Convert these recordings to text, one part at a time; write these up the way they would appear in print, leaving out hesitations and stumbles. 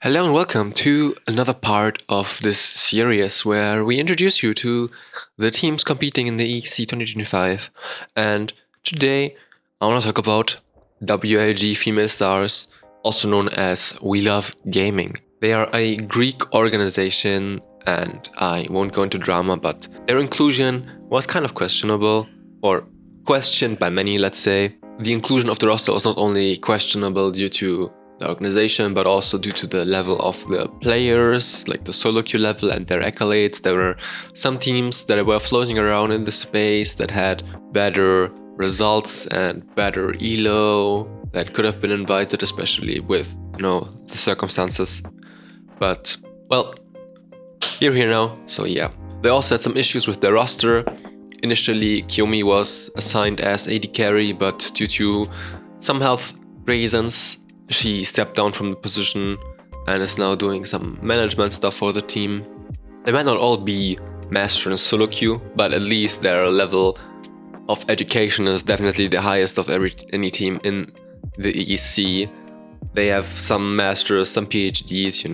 Hello and welcome to another part of this series where we introduce you to the teams competing in the EEC 2025. And today I want to talk about WLG Female Stars, also known as We Love Gaming. They are a Greek organization and I won't go into drama, but their inclusion was kind of questionable, or questioned by many, let's say. The inclusion of the roster was not only questionable due to the organization, but also due to the level of the players, like the solo queue level and their accolades. There were some teams that were floating around in the space that had better results and better elo that could have been invited, especially with, the circumstances. But, well, you're here now, so yeah. They also had some issues with their roster. Initially, Qyomi was assigned as AD carry, but due to some health reasons, she stepped down from the position and is now doing some management stuff for the team. They might not all be master in solo queue, but at least their level of education is definitely the highest of any team in the EEC. They have some masters, some PhDs,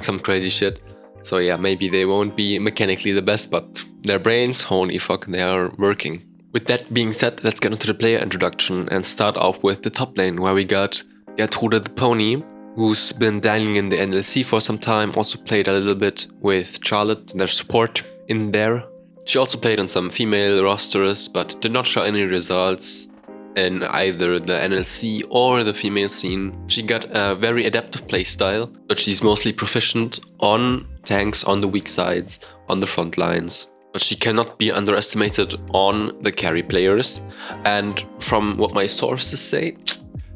some crazy shit. So yeah, maybe they won't be mechanically the best, but their brains, holy fuck, they are working. With that being said, let's get into the player introduction and start off with the top lane, where we got GertrudeThePony, who's been dialing in the NLC for some time, also played a little bit with Charlotte, their support in there. She also played on some female rosters, but did not show any results in either the NLC or the female scene. She got a very adaptive playstyle, but she's mostly proficient on tanks on the weak sides, on the front lines. But she cannot be underestimated on the carry players. And from what my sources say,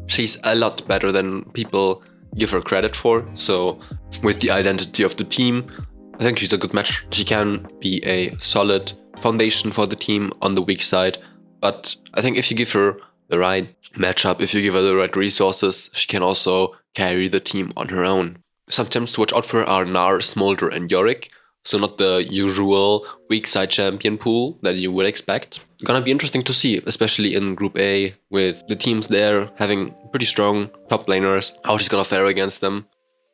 she's a lot better than people give her credit for. So with the identity of the team, I think she's a good match. She can be a solid foundation for the team on the weak side. But I think if you give her the right matchup, if you give her the right resources, she can also carry the team on her own. Some teams to watch out for are Gnar, Smolder and Yorick. So not the usual weak side champion pool that you would expect. It's gonna be interesting to see, especially in Group A, with the teams there having pretty strong top laners, how she's gonna fare against them.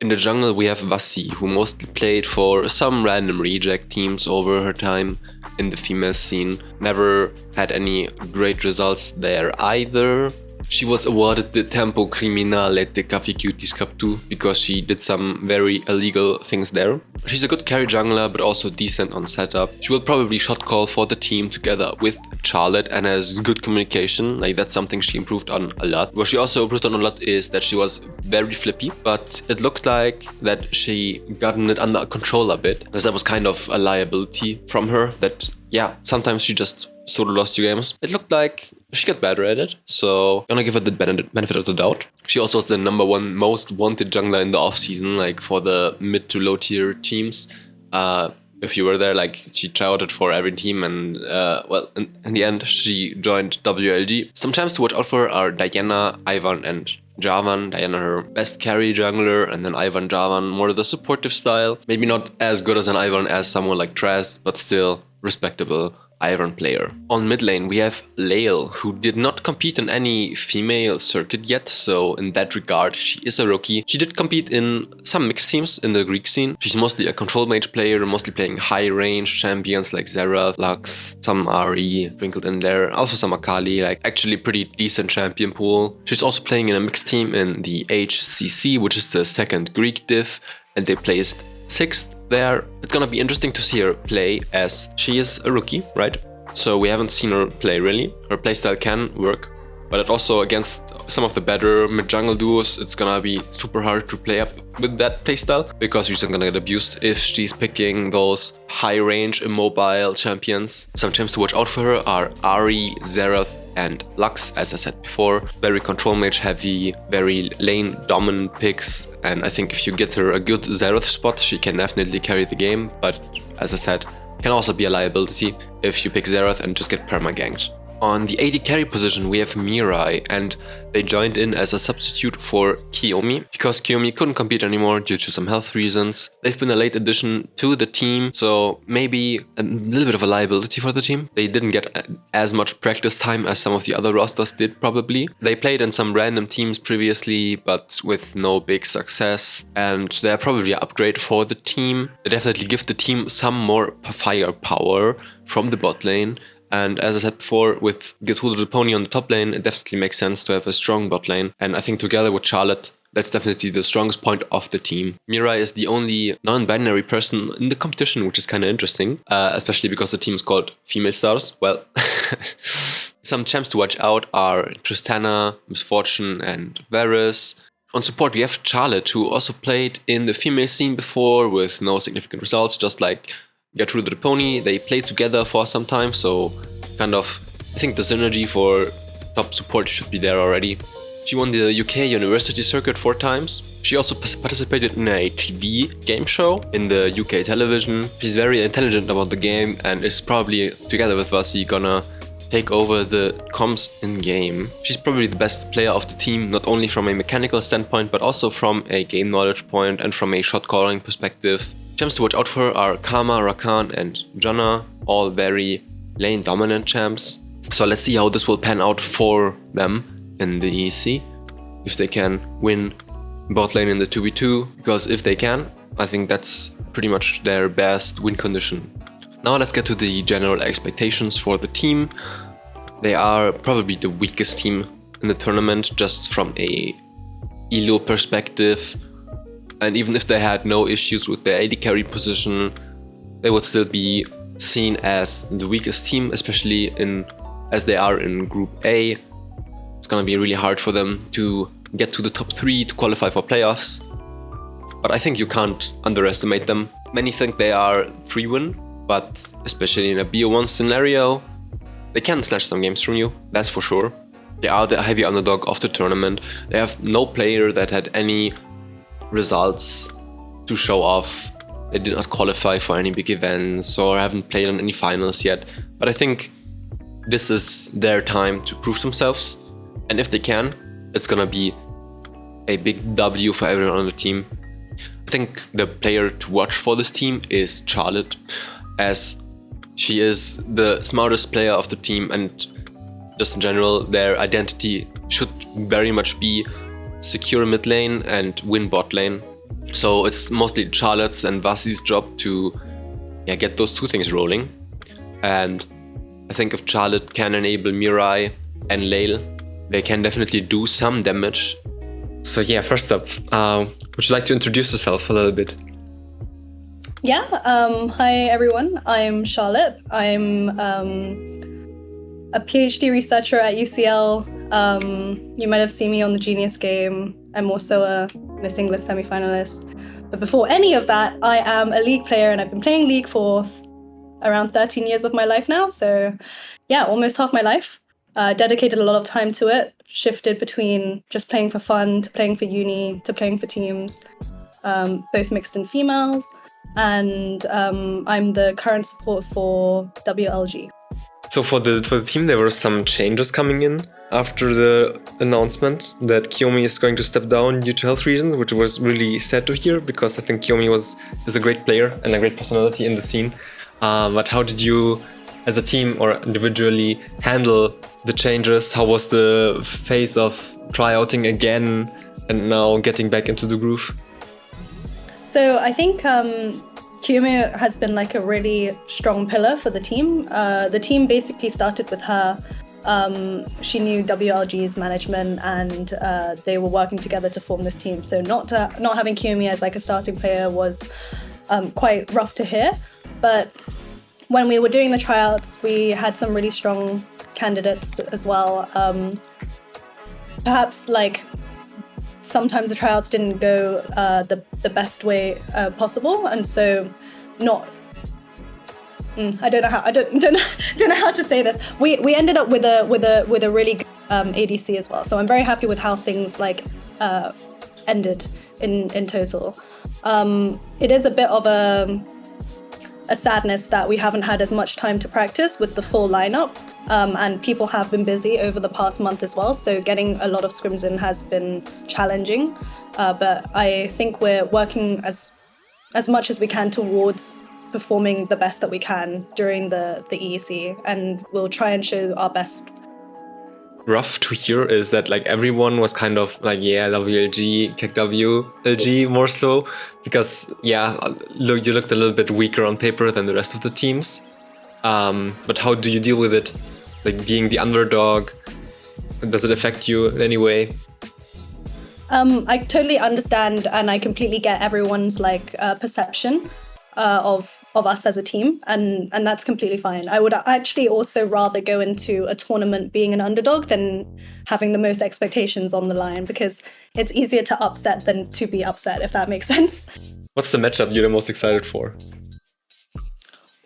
In the jungle we have Vasi, who mostly played for some random reject teams over her time in the female scene. Never had any great results there either. She was awarded the Tempo Criminale de Café Cuties Cup 2 because she did some very illegal things there. She's a good carry jungler, but also decent on setup. She will probably shot call for the team together with Charlotte and has good communication. Like, that's something she improved on a lot. What she also improved on a lot is that she was very flippy, but it looked like that she gotten it under control a bit, because that was kind of a liability from her that, yeah, sometimes she just sort of lost you games. It looked like she got better at it, so gonna give her the benefit of the doubt. She also was the #1 most wanted jungler in the offseason, like for the mid to low tier teams. If you were there, like, she touted for every team, and in the end she joined WLG. Some champs to watch out for are Diana, Ivan and Jarvan. Diana her best carry jungler, and then Ivan Jarvan more the supportive style. Maybe not as good as an Ivan as someone like Traz, but still respectable Iron player. On mid lane we have Leilyeet, who did not compete in any female circuit yet, so in that regard she is a rookie. She did compete in some mixed teams in the Greek scene. She's mostly a control mage player, mostly playing high range champions like Xerath, Lux, some RE sprinkled in there, also some Akali, like actually pretty decent champion pool. She's also playing in a mixed team in the HCC, which is the second Greek div, and they placed 6th there. It's gonna be interesting to see her play, as she is a rookie, right? So we haven't seen her play really. Her playstyle can work, but it also, against some of the better mid-jungle duos, it's gonna be super hard to play up with that playstyle, because she's gonna get abused if she's picking those high-range, immobile champions. Some champs to watch out for her are Ahri, Xerath and Lux, as I said before. Very control mage heavy, very lane dominant picks, and I think if you get her a good Xerath spot, she can definitely carry the game, but as I said, can also be a liability if you pick Xerath and just get perma-ganked. On the AD carry position, we have Mirai, and they joined in as a substitute for Qyomi because Qyomi couldn't compete anymore due to some health reasons. They've been a late addition to the team, so maybe a little bit of a liability for the team. They didn't get as much practice time as some of the other rosters did, probably. They played in some random teams previously, but with no big success, and they're probably an upgrade for the team. They definitely give the team some more firepower from the bot lane. And as I said before, with GertrudeThePony on the top lane, it definitely makes sense to have a strong bot lane. And I think together with Charlotte, that's definitely the strongest point of the team. Mirai is the only non-binary person in the competition, which is kind of interesting, especially because the team is called Female Stars. Well, some champs to watch out are Tristana, Misfortune, and Varus. On support, we have Charlotte, who also played in the female scene before with no significant results, just like GertrudeThePony. They played together for some time, so kind of, I think the synergy for top support should be there already. She won the UK University Circuit 4 times. She also participated in a TV game show in the UK television. She's very intelligent about the game and is probably, together with Vasi, gonna take over the comms in-game. She's probably the best player of the team, not only from a mechanical standpoint, but also from a game knowledge point and from a shot calling perspective. Champs to watch out for are Karma, Rakan, and Janna, all very lane dominant champs. So let's see how this will pan out for them in the EEC, if they can win bot lane in the 2v2, because if they can, I think that's pretty much their best win condition. Now let's get to the general expectations for the team. They are probably the weakest team in the tournament, just from a elo perspective. And even if they had no issues with their AD carry position, they would still be seen as the weakest team, especially as they are in Group A. It's gonna be really hard for them to get to the top 3 to qualify for playoffs. But I think you can't underestimate them. Many think they are 3-win, but especially in a BO1 scenario, they can snatch some games from you, that's for sure. They are the heavy underdog of the tournament. They have no player that had any results to show off. They did not qualify for any big events or haven't played in any finals yet. But I think this is their time to prove themselves. And if they can, it's gonna be a big W for everyone on the team. I think the player to watch for this team is Charlotte, as she is the smartest player of the team, and just in general, their identity should very much be secure mid lane and win bot lane. So it's mostly Charlotte's and Vasi's job to get those two things rolling. And I think if Charlotte can enable Mirai and Leil, they can definitely do some damage. So yeah, first up, would you like to introduce yourself a little bit? Yeah, hi everyone, I'm Charlotte. I'm a PhD researcher at UCL. You might have seen me on the Genius game. I'm also a Miss England semi-finalist. But before any of that, I am a League player, and I've been playing League for around 13 years of my life now. So yeah, almost half my life. Dedicated a lot of time to it, shifted between just playing for fun to playing for uni to playing for teams, both mixed and females. And I'm the current support for WLG. So for the team, there were some changes coming in after the announcement that Qyomi is going to step down due to health reasons, which was really sad to hear, because I think Qyomi is a great player and a great personality in the scene. But how did you, as a team or individually, handle the changes? How was the phase of tryouting again and now getting back into the groove? So I think Qyomi has been like a really strong pillar for the team. The team basically started with her. She knew WLG's management, and they were working together to form this team. So not having Qyomi as like a starting player was quite rough to hear. But when we were doing the tryouts, we had some really strong candidates as well. Perhaps like sometimes the tryouts didn't go the best way possible, and so I don't know how to say this. We ended up with a really good ADC as well. So I'm very happy with how things like ended in total. It is a bit of a sadness that we haven't had as much time to practice with the full lineup. and people have been busy over the past month as well, so getting a lot of scrims in has been challenging, but I think we're working as much as we can towards performing the best that we can during the EEC, and we'll try and show our best. Rough to hear is that like everyone was kind of like, yeah, WLG, kick WLG more so, because yeah, you looked a little bit weaker on paper than the rest of the teams. But how do you deal with it? Like being the underdog, does it affect you in any way? I totally understand, and I completely get everyone's like perception of us as a team, and that's completely fine. I would actually also rather go into a tournament being an underdog than having the most expectations on the line, because it's easier to upset than to be upset, if that makes sense. What's the matchup you're the most excited for?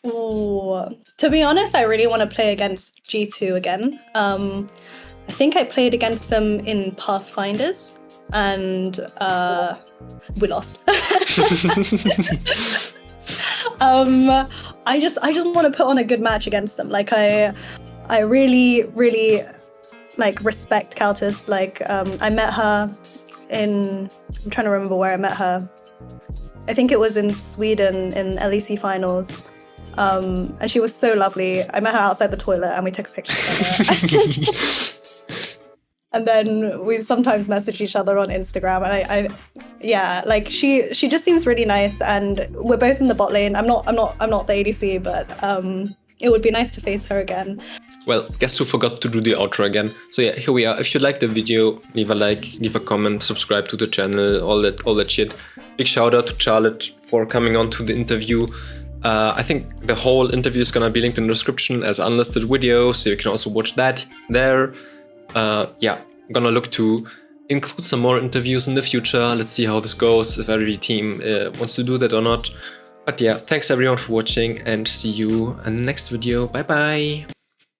Ooh, to be honest, I really want to play against G2 again. I think I played against them in Pathfinders, and we lost. I just want to put on a good match against them. Like I really like respect Countess. Like I met her I'm trying to remember where I met her. I think it was in Sweden in LEC finals. And she was so lovely. I met her outside the toilet and we took a picture together. And then we sometimes message each other on Instagram, and yeah, like she just seems really nice, and we're both in the bot lane. I'm not the ADC, but it would be nice to face her again. Well, guess who forgot to do the outro again? So yeah, here we are. If you liked the video, leave a like, leave a comment, subscribe to the channel, all that shit. Big shout out to Charlotte for coming on to the interview. I think the whole interview is gonna be linked in the description as unlisted video, so you can also watch that there. Yeah, I'm gonna look to include some more interviews in the future. Let's see how this goes, if every team wants to do that or not. But yeah, thanks everyone for watching, and see you in the next video. Bye bye!